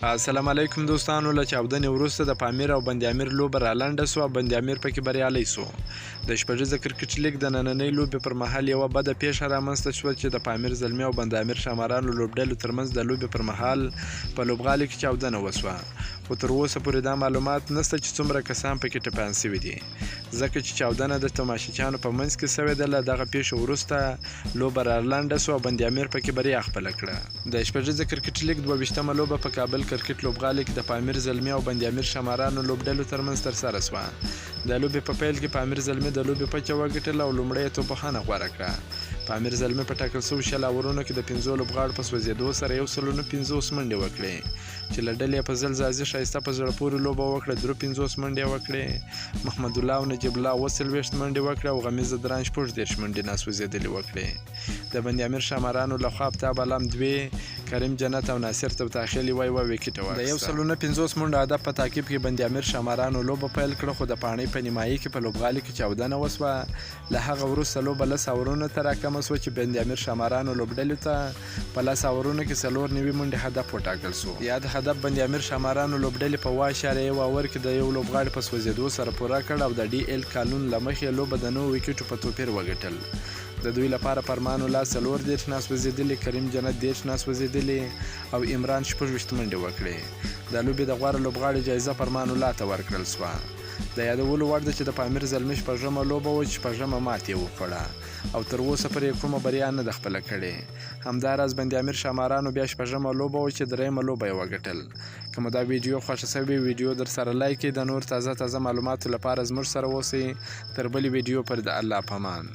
السلام علیکم دوستانو. له چاودنې وروسته د پامیر او بند امیر لوبه رالنډه سوه. بند امیر پکې بریالی سو. د شپږیزه کرکټ لیګ د نننۍ لوبې پر مهال یوه بده پیښه رامنځته شوه چې د پامیر زلمي او بند امیر ښامارانو لوبډلو ترمنځ د لوبې پر مهال په لوبغالي کې چاودنه وسوه، خو تر اوسه پورې دا معلومات نشته چې څومره کسان پکې ټپیان سوي دي، ځکه چې چاودنه د تماشچیانو په منځ کې سوې ده. له دغه پیښې وروسته لوبه رالنډه سوه او بند امیر پکې بریا خپله کړه. د شپږیزه کرکټ لیګ 22مه لوبه په کابل کرکټ لوبغالي کې د پامیر زلمي او بند امیر ښامارانو لوبډلو ترمنځ ترسره سوه. د لوبې په پیل کې پامیر زلمي د لوبې پچه وګټله او لومړی یې توپخانه غوره کړه. پامیر زلمي په ټاکل سوي 60 اورونو کې د 5 لوبغاړو په سوځېدو سره 150 منډې وکړې، چې له ډلې په زلزازي ښایسته په زړه پورې لوبه وکړه. 53 منډې وکړې. محمد الله او نجیب الله 40 منډې وکړې او غمیز دران 14 منډې ناسوځېدلې وکړې. د بند امیر ښامارانو لخوا افتاب علم 2، کریم جنت او ناصر تبتاخیل یوه ویکټه واخیسته. د 150 منډو هدف په تعقیب کې بند امیر ښامارانو لوبه پیل کړه، خو د پاڼۍ په نیمایي کې په لوبغالي کې چاودنه وسوه. له هغه وروسته لوبه 10 اورونو ته راکمه سوه چې بند امیر ښامارانو لوبډلو ته په 10 اورونو کې 4 نوي منډې هدف وټاکل سو. یاد هدف بند امیر ښامارانو لوبډلې په 1.1 اوور کې د یو لوبغاړي په سوځېدو سره پوره کړ او د ډي ایل قانون له مخې لوبه د 9 ویکټو په توپیر وګټل. د دوی لپاره فرمان الله 40 ناسوځېدلې، کریم جنت 10 ناسوځېدلې او عمران 26 منډې وکړې. د لوبې د غوره لوبغاړي جایزه فرمان الله ته ورکړل سوه. د یادولو وړ ده چې د پامیر زلمي شپږمه لوبه وه چې شپږمه ماتې یې وخوړه او تر اوسه پورې کومه بریا نه ده خپله کړې. همداراز بند امیر ښامارانو بیا شپږمه لوبه وه چې درېیمه لوبه یې وګټل. که مو دا ویډیو خوښه سوې ویډیو در سره لایک کړئ. د نور تازه معلوماتو لپاره زموږ سره اوسئ. تر بلې ویډیو پورې د الله په امان.